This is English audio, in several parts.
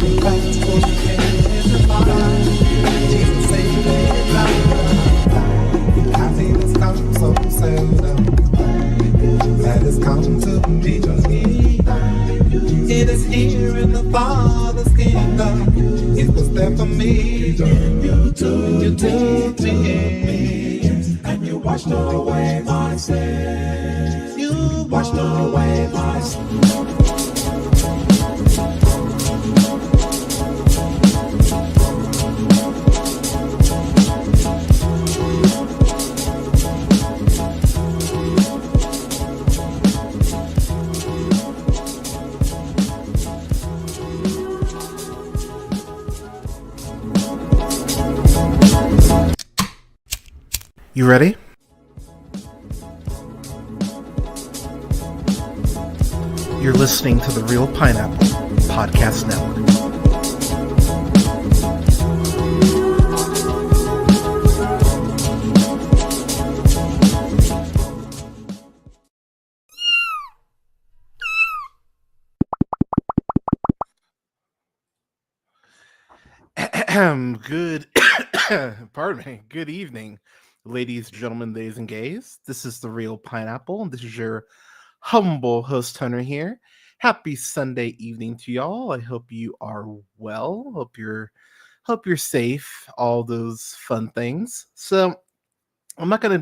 That has come to me. It is here in the Father's kingdom. It was there for me. You took me, and you washed away my sins. You washed away my sins. You ready? You're listening to the Real Pineapple Podcast Network. Good, pardon me. Good evening, ladies, gentlemen, days, and gays. This is the Real Pineapple, and this is your humble host Hunter here. Happy Sunday evening to y'all. I hope you are well. Hope you're safe. All those fun things. So I'm not gonna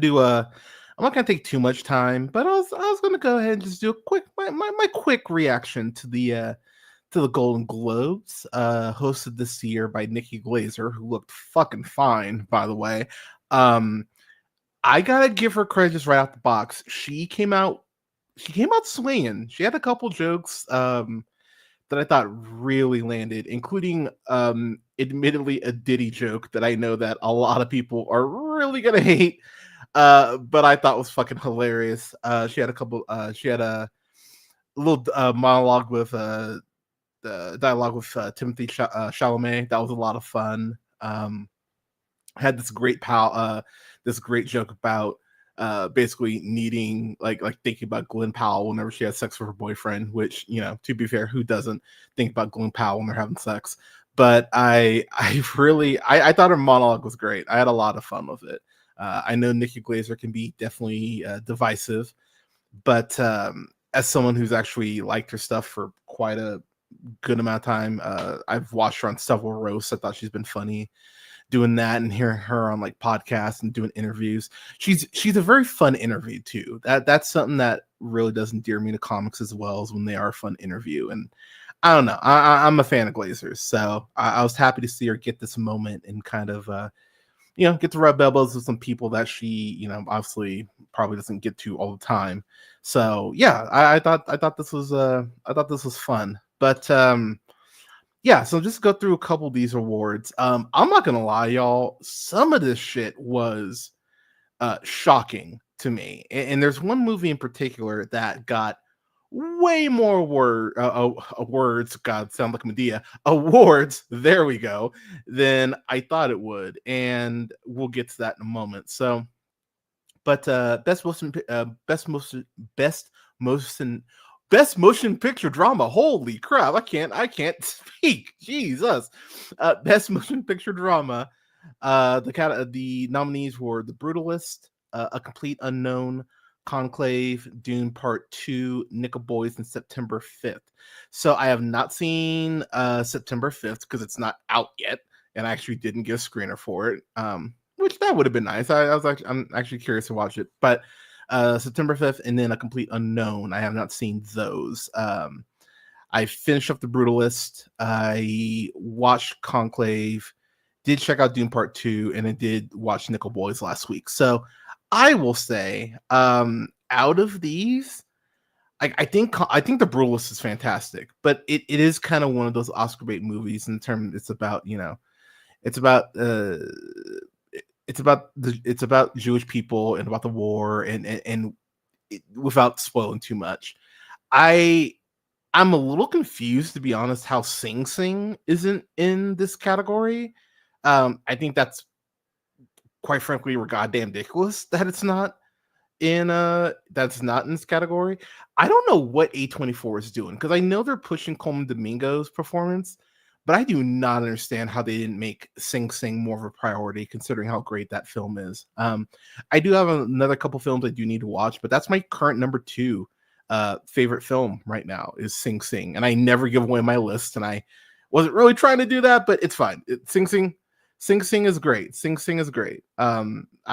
take too much time, but I was gonna go ahead and just do a quick my quick reaction to the Golden Globes, hosted this year by Nikki Glaser, who looked fucking fine, by the way. I gotta give her credit just right out the box. She came out swinging. She had a couple jokes that I thought really landed, including admittedly a Diddy joke that I know that a lot of people are really gonna hate, but I thought was fucking hilarious. She had a little monologue with the dialogue with Timothy Chalamet. That was a lot of fun. Had this great joke about basically needing like thinking about Glenn Powell whenever she has sex with her boyfriend, which, you know, to be fair, who doesn't think about Glenn Powell when they're having sex? But I thought her monologue was great. I had a lot of fun with it. I know Nikki Glaser can be definitely divisive, but as someone who's actually liked her stuff for quite a good amount of time, I've watched her on several roasts. I thought she's been funny doing that, and hearing her on like podcasts and doing interviews. She's a very fun interview too. That's something that really does endear me to comics as well, as when they are a fun interview. And I don't know, I'm a fan of Glazers, so I was happy to see her get this moment and kind of get to rub elbows with some people that she, obviously probably doesn't get to all the time. So yeah, I thought this was fun. But yeah, so just go through a couple of these awards. I'm not gonna lie, y'all. Some of this shit was shocking to me, and there's one movie in particular that got way more words. God, sound like Medea. Awards. There we go. Than I thought it would, and we'll get to that in a moment. So, but best motion picture drama. Holy crap! I can't speak. Jesus. Best motion picture drama. The nominees were The Brutalist, A Complete Unknown, Conclave, Dune Part 2, Nickel Boys, and September 5th. So I have not seen September 5th because it's not out yet, and I actually didn't get a screener for it. Which that would have been nice. I'm actually curious to watch it, but September 5th, and then A Complete Unknown. I have not seen those. I finished up The Brutalist. I watched Conclave, did check out Dune Part 2, and I did watch Nickel Boys last week. So I will say, out of these, I think The Brutalist is fantastic, but it is kind of one of those Oscar bait movies in terms it's about it's about Jewish people and about the war and without spoiling too much. I'm a little confused, to be honest, how Sing Sing isn't in this category. I think that's quite frankly goddamn ridiculous that it's not in this category. I don't know what A24 is doing, because I know they're pushing Coleman Domingo's performance, but I do not understand how they didn't make Sing Sing more of a priority, considering how great that film is. I do have another couple films I do need to watch, but that's my current number two favorite film right now is Sing Sing, and I never give away my list, and I wasn't really trying to do that, but it's fine. Sing Sing is great. Sing Sing is great. I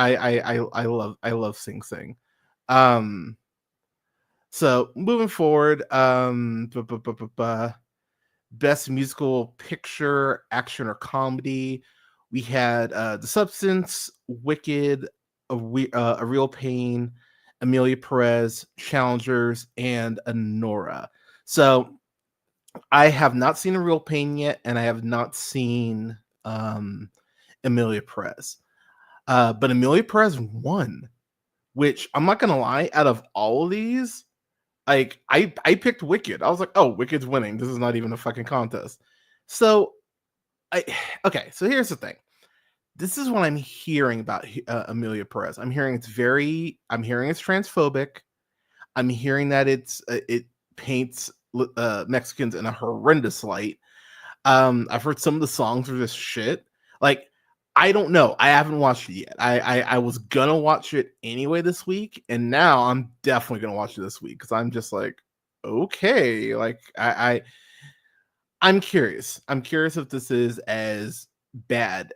love Sing Sing. Um, so moving forward, best musical picture, action or comedy. We had The Substance, Wicked, A Real Pain, Amelia Perez, Challengers, and Anora. So I have not seen A Real Pain yet, and I have not seen Amelia Perez. But Amelia Perez won, which I'm not gonna lie, out of all of these, like I picked Wicked. I was like, oh, Wicked's winning. This is not even a fucking contest. So I okay. So here's the thing. This is what I'm hearing about Amelia Perez. I'm hearing it's transphobic. I'm hearing that it paints Mexicans in a horrendous light. I've heard some of the songs are just shit. Like, I don't know. I haven't watched it yet. I was gonna watch it anyway this week, and now I'm definitely gonna watch it this week because I'm just like, okay, like I'm curious. I'm curious if this is as bad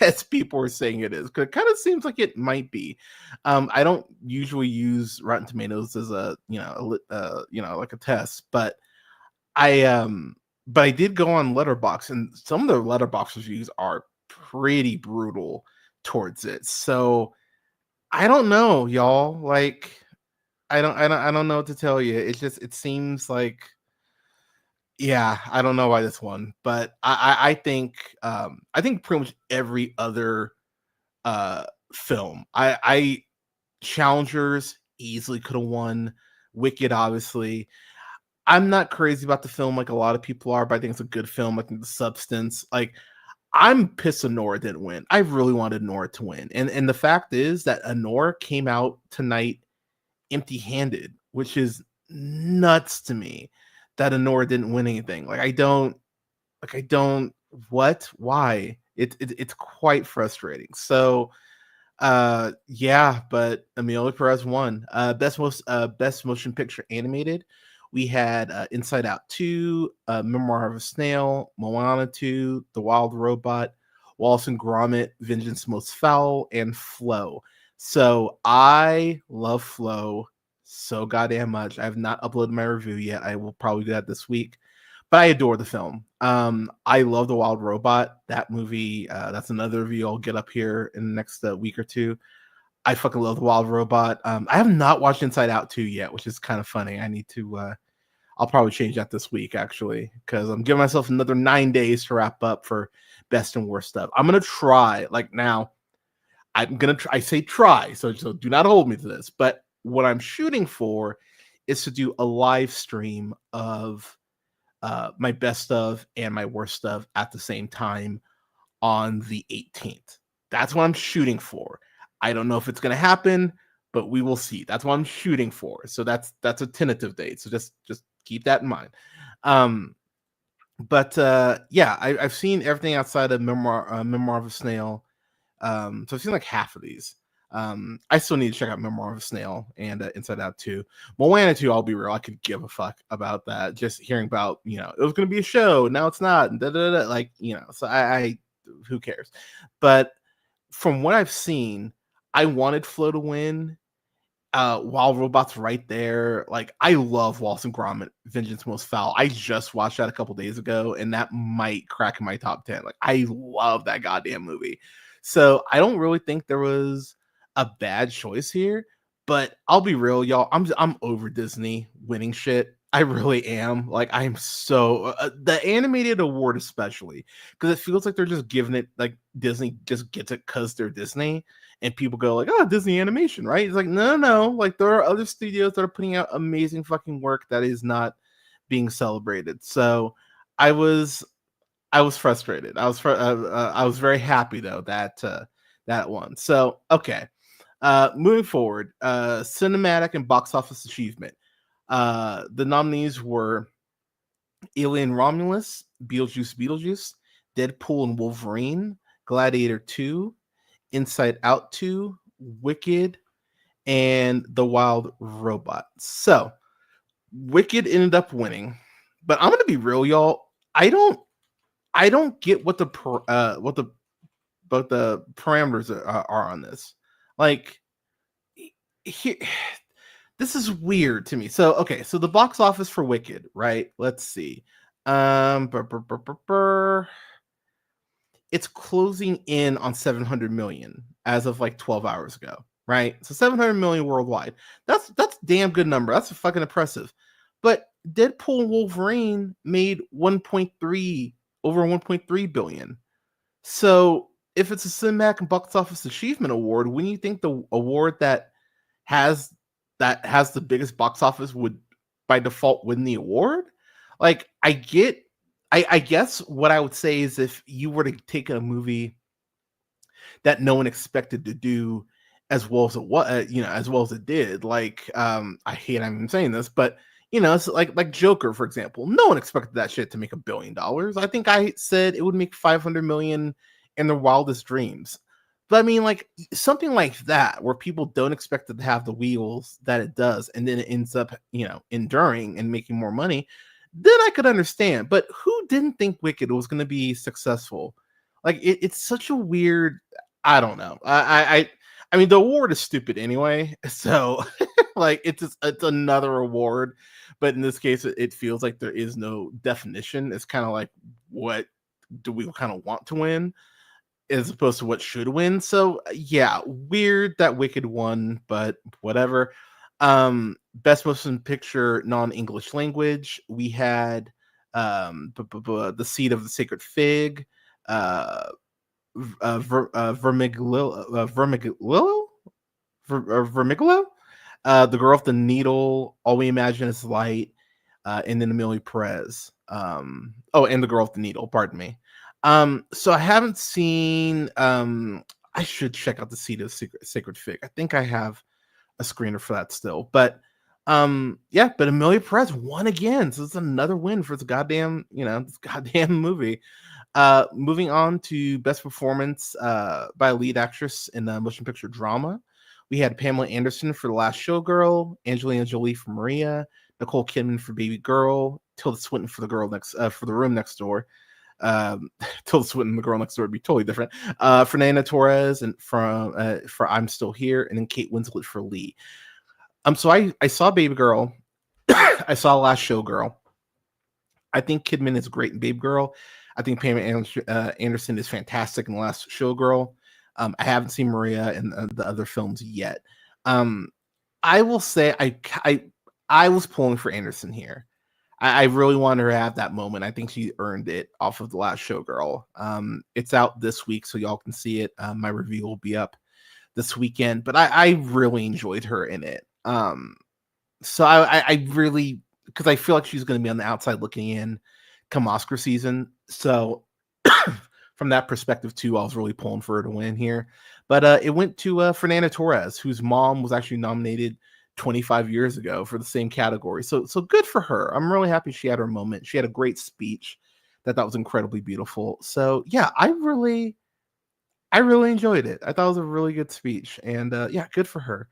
as people are saying it is. 'Cause it kind of seems like it might be. I don't usually use Rotten Tomatoes as a like a test, but I did go on Letterbox, and some of the Letterbox reviews are pretty brutal towards it. So I don't know, y'all. Like, I don't know what to tell you. It seems like, yeah, I don't know why this one, but I think pretty much every other film, I Challengers easily could have won. Wicked, obviously. I'm not crazy about the film like a lot of people are, but I think it's a good film. I think The Substance, like, I'm pissed Honora didn't win. I really wanted Nora to win. And the fact is that Honora came out tonight empty-handed, which is nuts to me that Honora didn't win anything. I don't what? Why? It's quite frustrating. So yeah, but Amelia Perez won. Best motion picture animated. We had Inside Out 2, Memoir of a Snail, Moana 2, The Wild Robot, Wallace and Gromit, Vengeance Most Foul, and Flow. So I love Flow so goddamn much. I have not uploaded my review yet. I will probably do that this week. But I adore the film. I love The Wild Robot. That movie, that's another review I'll get up here in the next week or two. I fucking love The Wild Robot. I have not watched Inside Out 2 yet, which is kind of funny. I need to I'll probably change that this week, actually, because I'm giving myself another 9 days to wrap up for best and worst stuff. I'm gonna try, like, now. I say try, so do not hold me to this. But what I'm shooting for is to do a live stream of my best of and my worst of at the same time on the 18th. That's what I'm shooting for. I don't know if it's going to happen, but we will see. That's what I'm shooting for. So that's a tentative date. So just keep that in mind. But yeah, I've seen everything outside of Memoir of a Snail. So I've seen like half of these. I still need to check out Memoir of a Snail and Inside Out 2. Moana 2, I'll be real, I could give a fuck about that. Just hearing about, it was going to be a show, now it's not, like, so I who cares? But from what I've seen, I wanted Flo to win. Wild Robot's right there. Like, I love Wallace and Gromit, Vengeance Most Foul. I just watched that a couple days ago, and that might crack in my top 10. Like, I love that goddamn movie. So I don't really think there was a bad choice here, but I'll be real, y'all. I'm over Disney winning shit. I really am. Like, I'm so the animated award, especially because it feels like they're just giving it, like, Disney just gets it because they're Disney, and people go like, "Oh, Disney animation, right?" It's like, no. Like, there are other studios that are putting out amazing fucking work that is not being celebrated. So I was frustrated. I was very happy though that one. So okay, moving forward, cinematic and box office achievement. The nominees were Alien Romulus, Beetlejuice, Deadpool and Wolverine, Gladiator 2, Inside Out 2, Wicked, and The Wild Robot. So Wicked ended up winning, but I'm gonna be real, y'all. I don't get what the parameters are on this. Like, here, this is weird to me. So okay, so the box office for Wicked, right? Let's see. Brr, brr, brr, brr, brr. It's closing in on 700 million as of like 12 hours ago, right? So 700 million worldwide. That's a damn good number. That's fucking impressive. But Deadpool and Wolverine made 1.3 over 1.3 billion. So if it's a Cinematic and Box Office Achievement Award, wouldn't you think the award has has the biggest box office would by default win the award? Like I guess what I would say is if you were to take a movie that no one expected to do as well as it was, as well as it did. Like, I hate I'm even saying this, but it's like Joker, for example. No one expected that shit to make $1 billion. I think I said it would make 500 million in their wildest dreams. But I mean, like something like that, where people don't expect it to have the wheels that it does, and then it ends up, enduring and making more money. Then I could understand. But who didn't think Wicked was going to be successful? Like it's such a weird. I don't know. I mean, the award is stupid anyway. So, like, it's another award, but in this case, it feels like there is no definition. It's kind of like, what do we kind of want to win, as opposed to what should win. So, yeah, weird that Wicked won, but whatever. Best motion picture non-English language. We had The Seed of the Sacred Fig. Uh, Vermiglo, The Girl with the Needle, All We Imagine Is Light, and then Amelia Perez. And The Girl with the Needle, pardon me. So I haven't seen. I should check out The Seed of Sacred Fig. I think I have a screener for that still, but yeah, but Amelia Perez won again, so it's another win for this goddamn movie. Moving on to best performance by a lead actress in a motion picture drama. We had Pamela Anderson for The Last Showgirl, Angelina Jolie for Maria, Nicole Kidman for Baby Girl, Tilda Swinton for The Room Next Door. Tilda Swinton, The Girl Next Door would be totally different. Fernanda Torres and for I'm Still Here, and then Kate Winslet for Lee. So I saw Baby Girl, I saw Last Showgirl. I think Kidman is great in Baby Girl. I think Pamela Anderson is fantastic in The Last Showgirl. I haven't seen Maria and the other films yet. I will say I was pulling for Anderson here. I really wanted her to have that moment. I think she earned it off of The Last Showgirl. It's out this week, so y'all can see it. My review will be up this weekend, but I really enjoyed her in it. So I really, because I feel like she's going to be on the outside looking in come Oscar season. So from that perspective too, I was really pulling for her to win here. But it went to Fernanda Torres, whose mom was actually nominated 25 years ago for the same category. So good for her. I'm really happy she had her moment. She had a great speech that was incredibly beautiful. So yeah, I really enjoyed it. I thought it was a really good speech, and yeah, good for her.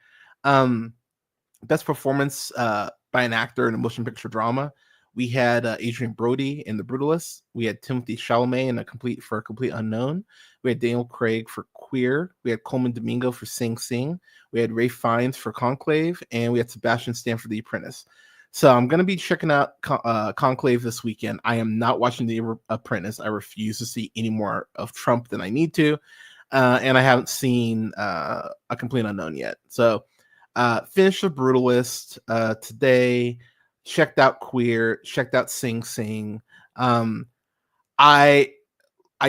Best performance by an actor in a motion picture drama. We had Adrian Brody in The Brutalist. We had Timothy Chalamet in A Complete Unknown. We had Daniel Craig for Queer. We had Coleman Domingo for Sing Sing. We had Ray Fiennes for Conclave, and we had Sebastian Stan for The Apprentice. So I'm going to be checking out Conclave this weekend. I am not watching The Apprentice. I refuse to see any more of Trump than I need to. And I haven't seen A Complete Unknown yet. So finished The Brutalist today. Checked out Queer. Checked out Sing Sing. I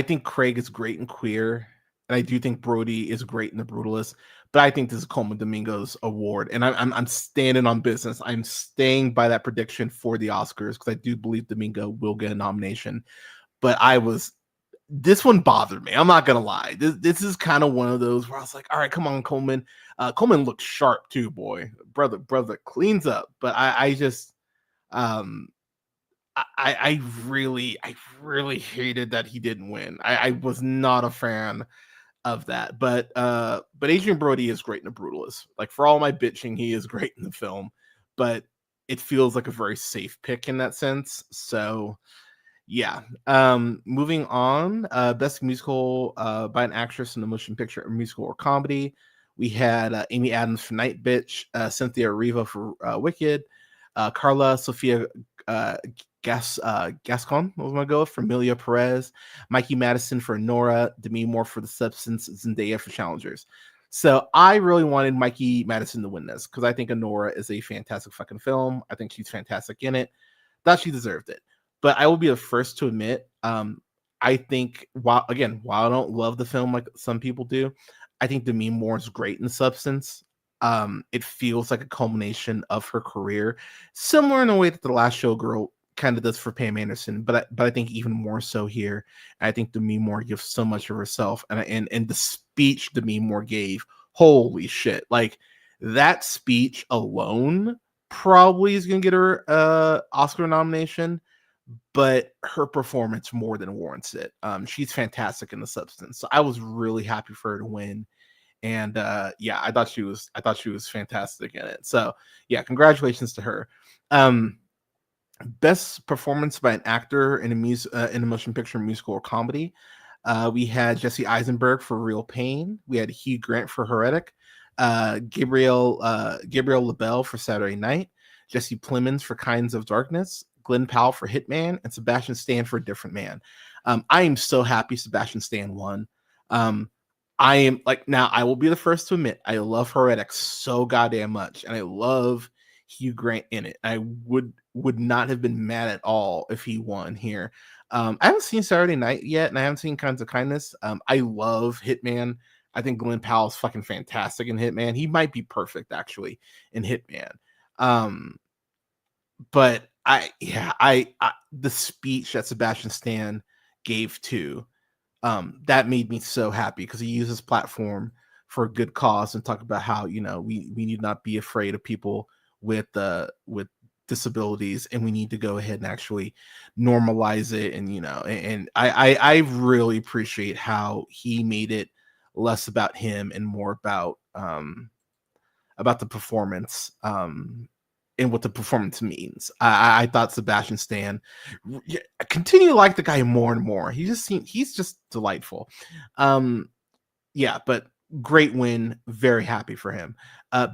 think Craig is great in Queer, and I do think Brody is great in The Brutalist. But I think this is Coleman Domingo's award, and I'm standing on business. I'm staying by that prediction for the Oscars because I do believe Domingo will get a nomination. But this one bothered me. I'm not gonna lie. This is kind of one of those where I was like, all right, come on, Coleman. Coleman looks sharp too, boy. Brother cleans up. But I just I really hated that he didn't win. I was not a fan of that. But Adrian Brody is great in The Brutalist. Like, for all my bitching, he is great in the film. But it feels like a very safe pick in that sense. So yeah. Moving on. Best musical by an actress in a motion picture, or musical, or comedy. We had Amy Adams for Night Bitch, Cynthia Erivo for Wicked, Carla Sofia Gascon was my go with, for Amelia Perez, Mikey Madison for Nora, Demi Moore for The Substance, Zendaya for Challengers. So I really wanted Mikey Madison to win this because I think Nora is a fantastic fucking film. I think she's fantastic in it. Thought she deserved it. But I will be the first to admit, I think while I don't love the film like some people do, I think Demi Moore is great in Substance. It feels like a culmination of her career, similar in a way that The Last Showgirl kind of does for Pam Anderson, but I think even more so here. I think Demi Moore gives so much of herself, and the speech Demi Moore gave, holy shit! Like, that speech alone probably is going to get her Oscar nomination, but her performance more than warrants it. She's fantastic in The Substance, so I was really happy for her to win. And yeah, I thought she was fantastic in it. So yeah, congratulations to her. Best performance by an actor in a motion picture, musical, or comedy. We had Jesse Eisenberg for Real Pain. We had Hugh Grant for Heretic. Gabriel LaBelle for Saturday Night. Jesse Plemons for Kinds of Darkness. Glenn Powell for Hitman, and Sebastian Stan for Different Man. I am so happy Sebastian Stan won. I am like, now I will be the first to admit I love Heretic so goddamn much, and I love Hugh Grant in it. I would not have been mad at all if he won here. I haven't seen Saturday Night yet, and I haven't seen Kinds of Kindness. I love Hitman. I think Glenn Powell's fucking fantastic in Hitman. He might be perfect actually in Hitman. But I the speech that Sebastian Stan gave to, that made me so happy because he used his platform for a good cause and talk about how, we need not be afraid of people with disabilities, and we need to go ahead and actually normalize it. And and I really appreciate how he made it less about him and more about the performance, and what the performance means. I thought Sebastian Stan, I continue to like the guy more and more. He's just delightful. Yeah, but great win. Very happy for him.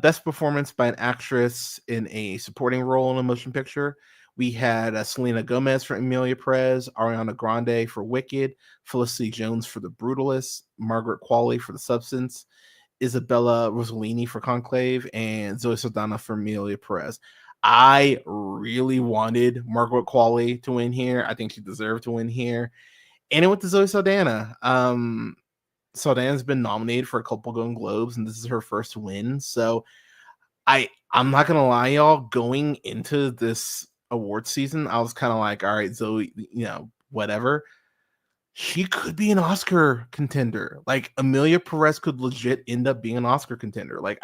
Best performance by an actress in a supporting role in a motion picture. We had Selena Gomez for Amelia Perez, Ariana Grande for Wicked, Felicity Jones for The Brutalist, Margaret Qualley for The Substance, Isabella Rossellini for Conclave, and Zoe Saldana for Amelia Perez. I really wanted Margaret Qualley to win here. I think she deserved to win here. And it went to Zoe Saldana. Saldana's been nominated for a couple Golden Globes, and this is her first win. So I'm not gonna lie, y'all, going into this award season, I was kind of like, all right, Zoe, whatever. She could be an Oscar contender. Like, Amelia Perez could legit end up being an Oscar contender. Like,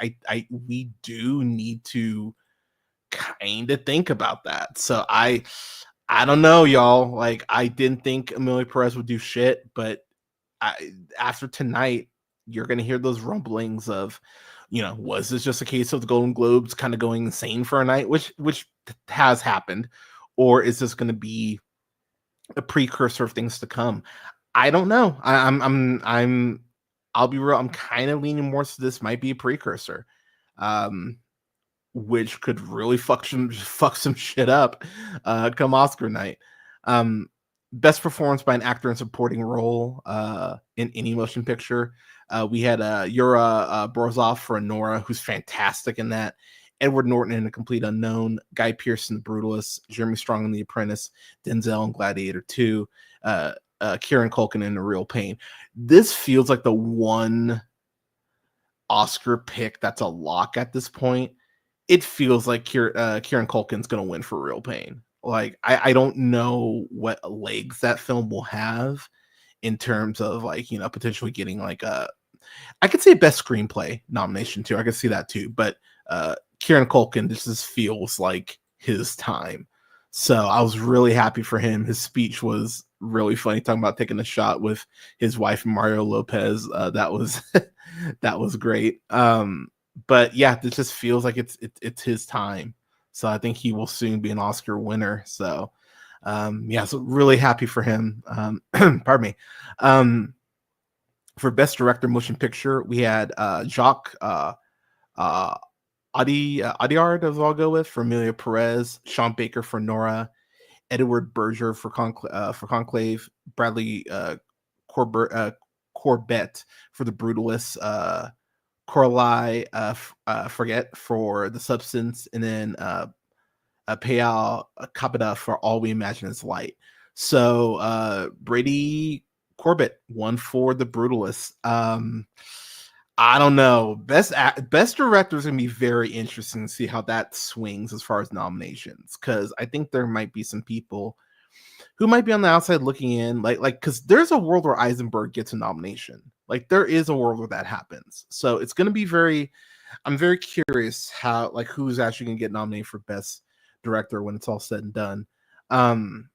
we do need to kind of think about that. So I don't know, y'all. Like, I didn't think Amelia Perez would do shit, but after tonight, you're gonna hear those rumblings of, was this just a case of the Golden Globes kind of going insane for a night, which has happened, or is this gonna be a precursor of things to come? I don't know. I'll be real. I'm kind of leaning more to this might be a precursor, which could really fuck some shit up come Oscar night. Best performance by an actor in supporting role in any motion picture. We had Yura Borzov for Nora, who's fantastic in that. Edward Norton in A Complete Unknown, Guy Pearce in The Brutalist, Jeremy Strong in The Apprentice, Denzel in Gladiator 2, Kieran Culkin in The Real Pain. This feels like the one Oscar pick that's a lock at this point. It feels like Kieran Culkin's going to win for Real Pain. Like, I don't know what legs that film will have in terms of, like, potentially getting like I could say best screenplay nomination too. I could see that too. But Kieran Culkin, this just feels like his time. So I was really happy for him. His speech was really funny, talking about taking a shot with his wife Mario Lopez. That was that was great. But yeah, it just feels like it's his time. So I think he will soon be an Oscar winner. So yeah, so really happy for him. Pardon me. For best director motion picture, we had Jacques uh, Audiard, as I'll go with, for Amelia Perez, Sean Baker for Nora, Edward Berger for Conclave, Bradley Corbett for The Brutalists, Coralie Forget for The Substance, and then Payal Kapida for All We Imagine Is Light. So Brady Corbett won for The Brutalists. I don't know. Best director is gonna be very interesting to see how that swings as far as nominations, because I think there might be some people who might be on the outside looking in, like because there's a world where Eisenberg gets a nomination. Like there is a world where that happens. So it's gonna be very. I'm very curious how like who's actually gonna get nominated for best director when it's all said and done. Um,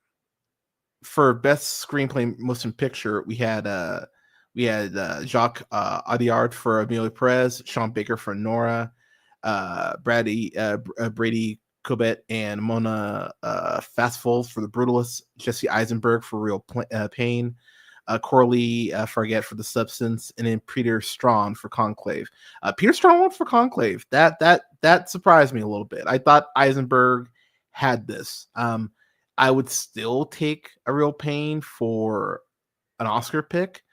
for best screenplay motion picture, we had Jacques Audiard for Amelia Perez, Sean Baker for Nora, Brady Cobbett and Mona Fastfold for The Brutalists, Jesse Eisenberg for Real Pain, Coralie Farget for The Substance, and then Peter Strawn for Conclave. Peter Strawn won for Conclave. That surprised me a little bit. I thought Eisenberg had this. I would still take A Real Pain for an Oscar pick,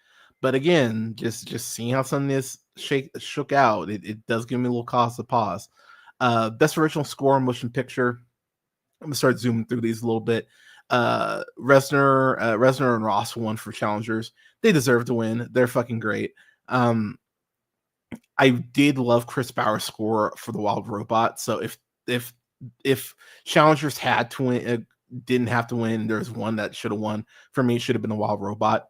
but again, just seeing how some of this shook out, it does give me a little cause to pause. Best original score motion picture. I'm gonna start zooming through these a little bit. Reznor and Ross won for Challengers. They deserve to win. They're fucking great. I did love Chris Bauer's score for The Wild Robot. So if Challengers had to win, didn't have to win, there's one that should have won. For me, it should have been The Wild Robot.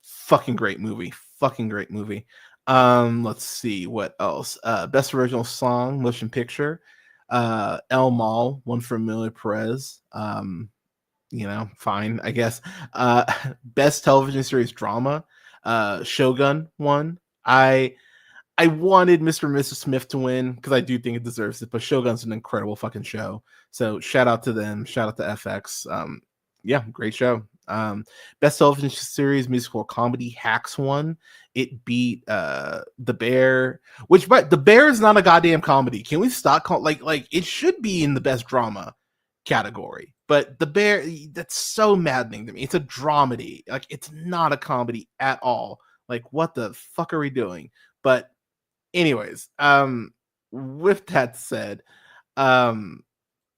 Fucking great movie. Fucking great movie. Let's see what else. Best original song, motion picture. El Mal, one for Amelia Perez. Fine, I guess. Best television series drama. Shogun won. I wanted Mr. and Mrs. Smith to win because I do think it deserves it, but Shogun's an incredible fucking show. So shout out to them. Shout out to FX. Yeah, great show. Best television series, musical or comedy, Hacks won. It beat The Bear, but The Bear is not a goddamn comedy. Can we stop like it should be in the best drama category, but The Bear, that's so maddening to me. It's a dramedy. Like it's not a comedy at all. Like what the fuck are we doing? But anyways, with that said,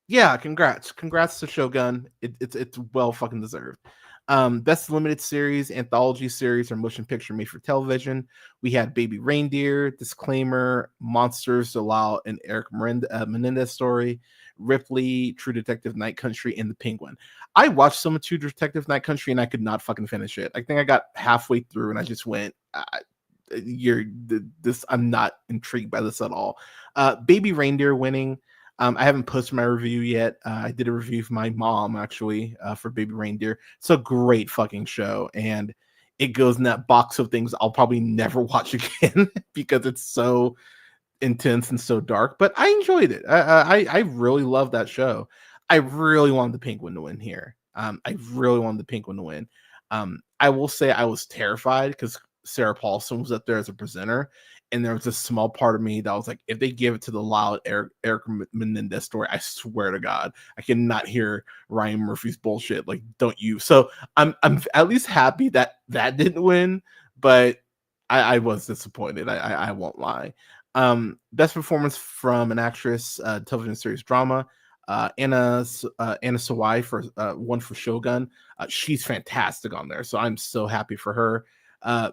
yeah, congrats to Shogun. It's well fucking deserved. Best limited series, anthology series, or motion picture made for television. We had Baby Reindeer, Disclaimer, Monsters, The Lau and Eric Menendez Story, Ripley, True Detective Night Country, and The Penguin. I watched some of True Detective Night Country and I could not fucking finish it. I think I got halfway through and I just went, I'm not intrigued by this at all. Baby Reindeer winning. I haven't posted my review yet. I did a review for my mom actually for Baby Reindeer. It's a great fucking show, and it goes in that box of things I'll probably never watch again because it's so intense and so dark. But I enjoyed it. I really love that show. I really wanted the Penguin to win here. I really wanted the Penguin to win. I will say I was terrified because Sarah Paulson was up there as a presenter, and there was a small part of me that was like, if they give it to the loud Eric Menendez Story, I swear to God, I cannot hear Ryan Murphy's bullshit. Like, don't you? So I'm at least happy that didn't win, but I was disappointed. I won't lie. Best performance from an actress, television series drama. Anna Sawai for one for Shogun. She's fantastic on there, so I'm so happy for her.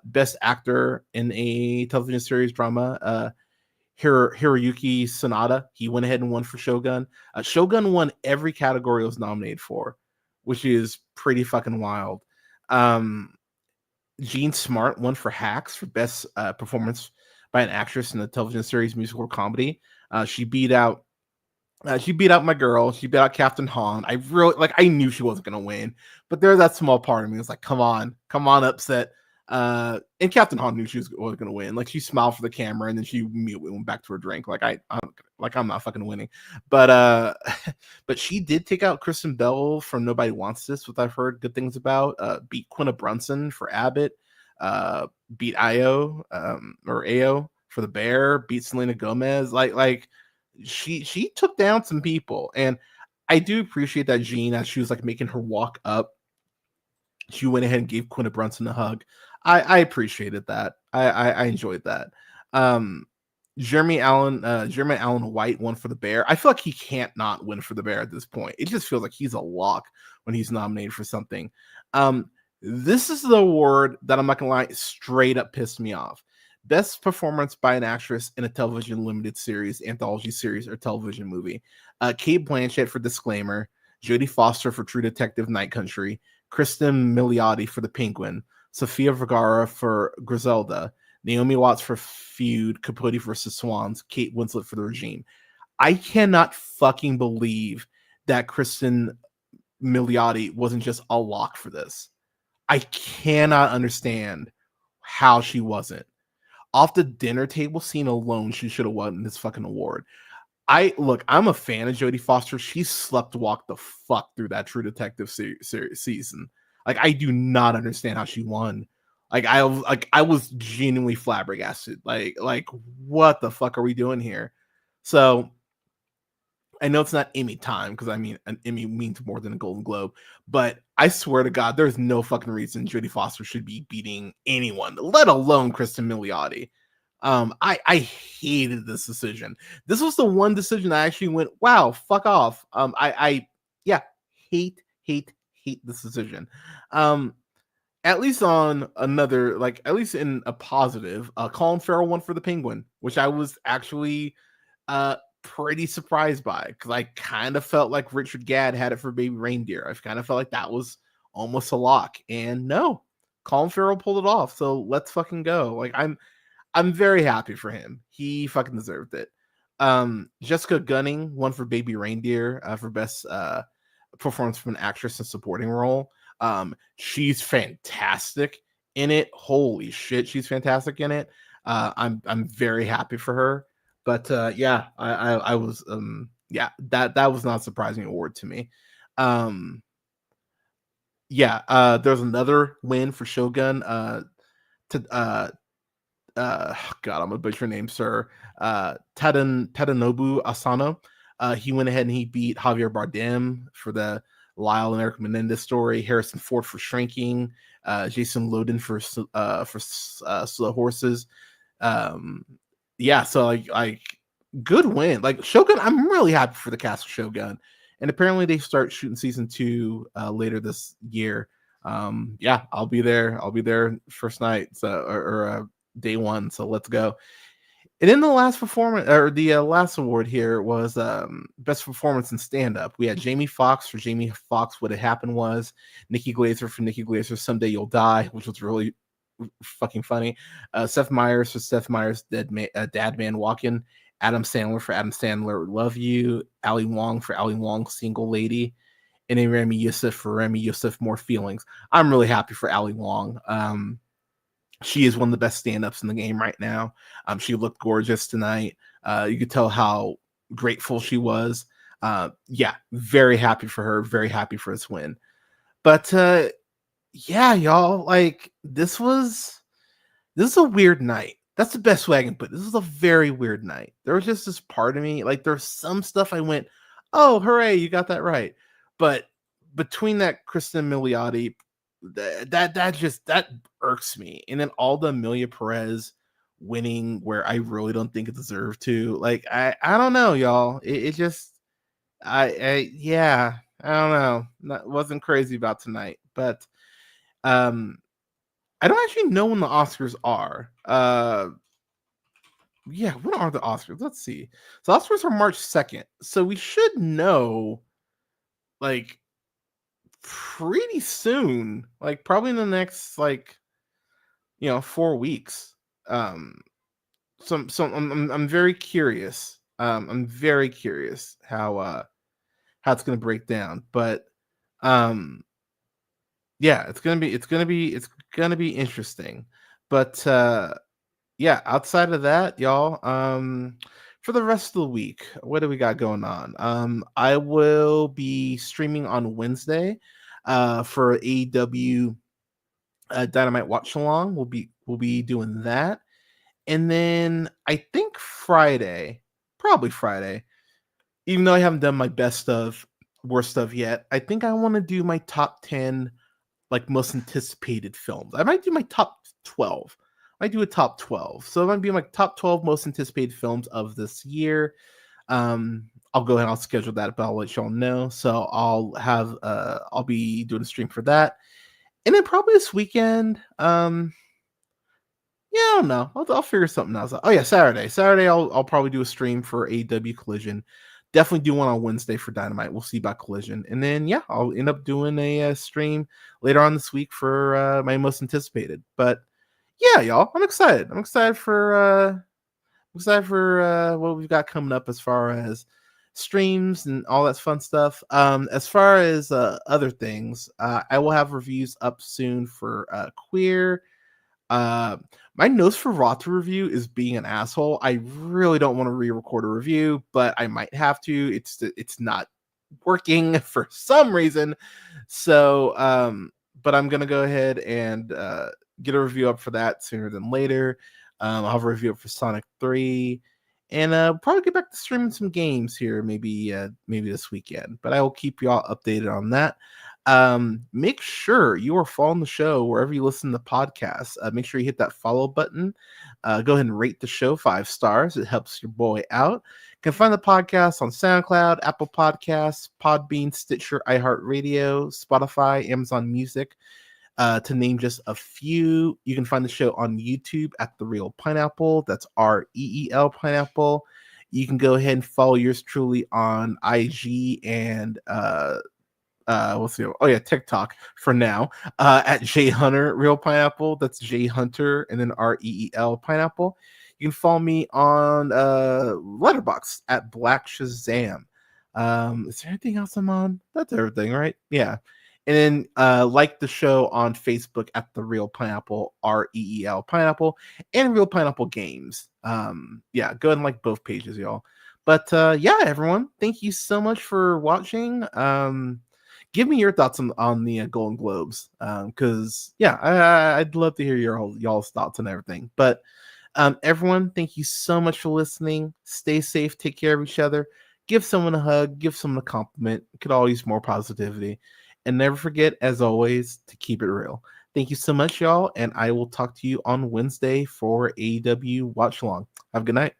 Best actor in a television series drama, Hiroyuki Sanada. He went ahead and won for Shogun. Shogun won every category it was nominated for, which is pretty fucking wild. Jean Smart won for Hacks for best performance by an actress in a television series, musical, or comedy. She beat out She beat out my girl. She beat out Captain Han. I really like. I knew she wasn't gonna win, but there's that small part of me. It's like, come on, upset. And Captain Han knew she was gonna win. Like she smiled for the camera, and then she immediately went back to her drink. I'm not fucking winning. But but she did take out Kristen Bell from Nobody Wants This, which I've heard good things about. Beat Quinna Brunson for Abbott. Beat Ao for the Bear. Beat Selena Gomez. Like she took down some people, and I do appreciate that Jean, as she was like making her walk up, she went ahead and gave Quinta Brunson a hug. I appreciated that. I enjoyed that. Um, Jeremy Allen White won for the Bear. I feel like he can't not win for the Bear at this point. It just feels like he's a lock when he's nominated for something. This is the award that I'm not gonna lie, straight up pissed me off. Best performance by an actress in a television limited series, anthology series, or television movie. Kate Blanchett for Disclaimer, Jodie Foster for True Detective Night Country, Kristen Milioti for The Penguin, Sofia Vergara for Griselda, Naomi Watts for Feud, Capote versus Swans, Kate Winslet for The Regime. I cannot fucking believe that Kristen Milioti wasn't just a lock for this. I cannot understand how she wasn't. Off the dinner table scene alone, she should have won this fucking award. I'm a fan of Jodie Foster. She slept walked the fuck through that True Detective season. Like, I do not understand how she won. I was genuinely flabbergasted. Like what the fuck are we doing here? So I know it's not Emmy time, because I mean an Emmy means more than a Golden Globe, but I swear to God, there's no fucking reason Jodie Foster should be beating anyone, let alone Kristen Milioti. I hated this decision. This was the one decision I actually went, wow, fuck off. Yeah, hate this decision. At least on another, like, at least in a positive, Colin Farrell won for The Penguin, which I was actually pretty surprised by, because I kind of felt like Richard Gadd had it for Baby Reindeer. I kind of felt like that was almost a lock, and no, Colin Farrell pulled it off. So let's fucking go. Like, I'm very happy for him. He fucking deserved it. Jessica Gunning won for Baby Reindeer for best performance from an actress in supporting role. She's fantastic in it. Holy shit, she's fantastic in it. I'm very happy for her. But yeah, I was yeah, that was not a surprising award to me. Yeah, there's another win for Shogun. To God, I'm gonna butcher your name, sir. Tadanobu Asano. He went ahead and he beat Javier Bardem for the Lyle and Eric Menendez story, Harrison Ford for Shrinking, Jason Loden for Slow Horses. Yeah, so like good win. Like Shogun, I'm really happy for the cast of Shogun, and apparently they start shooting season 2 later this year. Yeah, I'll be there. I'll be there first night, so or day one. So let's go. And then the last performance, or the last award here, was best performance in stand up. We had Jamie Foxx for Jamie Foxx. What Had Happened Was, Nikki Glazer for Nikki Glazer, Someday You'll Die, which was really fucking funny. Seth Meyers for Seth Meyers, Dad Man Walking. Adam Sandler for Adam Sandler, Love You. Ali Wong for Ali Wong, Single Lady. And then Remy Youssef for Remy Youssef, More Feelings. I'm really happy for Ali Wong. She is one of the best stand-ups in the game right now. She looked gorgeous tonight. You could tell how grateful she was. Yeah, very happy for her. Very happy for this win. But yeah, y'all, like this is a weird night. That's the best way I can put it. This is a very weird night. There was just this part of me, like there's some stuff I went, oh, hooray, you got that right. But between that Kristen Milioti, that irks me, and then all the Amelia Perez winning where I really don't think it deserved to. Like I don't know, y'all. It just yeah, I don't know. Wasn't crazy about tonight, but I don't actually know when the Oscars are. Yeah, when are the Oscars? Let's see. So Oscars are March 2nd, so we should know like pretty soon, like probably in the next 4 weeks. So I'm very curious I'm very curious how it's gonna break down. But um yeah, it's gonna be interesting. But yeah, outside of that, y'all, for the rest of the week, what do we got going on? I will be streaming on Wednesday for AEW Dynamite Watch Along. We'll be doing that. And then I think Friday, probably Friday, even though I haven't done my best of, worst of yet, I think I want to do my top 10 like most anticipated films. I might do my top 12. I might do a top 12. So it might be my top 12 most anticipated films of this year. I'll go ahead and I'll schedule that, but I'll let y'all know. So I'll be doing a stream for that. And then probably this weekend, yeah, I don't know. I'll figure something else out. Oh yeah, Saturday. Saturday, I'll probably do a stream for AW Collision. Definitely do one on Wednesday for Dynamite. We'll see about Collision, and then yeah, I'll end up doing a stream later on this week for my most anticipated. But yeah, y'all, I'm excited. I'm excited for what we've got coming up as far as streams and all that fun stuff. As far as other things, I will have reviews up soon for Queer. uh, my nose for Raw to review is being an asshole. I really don't want to re-record a review, but I might have to. It's not working for some reason. So, but I'm gonna go ahead and get a review up for that sooner than later. I'll have a review up for Sonic 3, and probably get back to streaming some games here, maybe this weekend. But I will keep y'all updated on that. Make sure you are following the show wherever you listen to podcasts. Make sure you hit that follow button. Go ahead and rate the show 5 stars. It helps your boy out. You can find the podcast on SoundCloud, Apple Podcasts, Podbean, Stitcher, iHeartRadio, Spotify, Amazon Music, to name just a few. You can find the show on YouTube at The Real Pineapple. That's REEL Pineapple. You can go ahead and follow yours truly on IG and what's the oh yeah, TikTok for now, at J Hunter Real Pineapple. That's J Hunter and then REEL Pineapple. You can follow me on Letterboxd at Black Shazam. Is there anything else I'm on? That's everything, right? Yeah. And then like the show on Facebook at The Real Pineapple, REEL Pineapple, and Real Pineapple Games. Yeah, go ahead and like both pages, y'all. But yeah, everyone, thank you so much for watching. Give me your thoughts on the Golden Globes, because yeah, I'd love to hear y'all's thoughts on everything. But everyone, thank you so much for listening. Stay safe, take care of each other, give someone a hug, give someone a compliment. Could all use more positivity, and never forget, as always, to keep it real. Thank you so much, y'all, and I will talk to you on Wednesday for AEW Watch Along. Have a good night.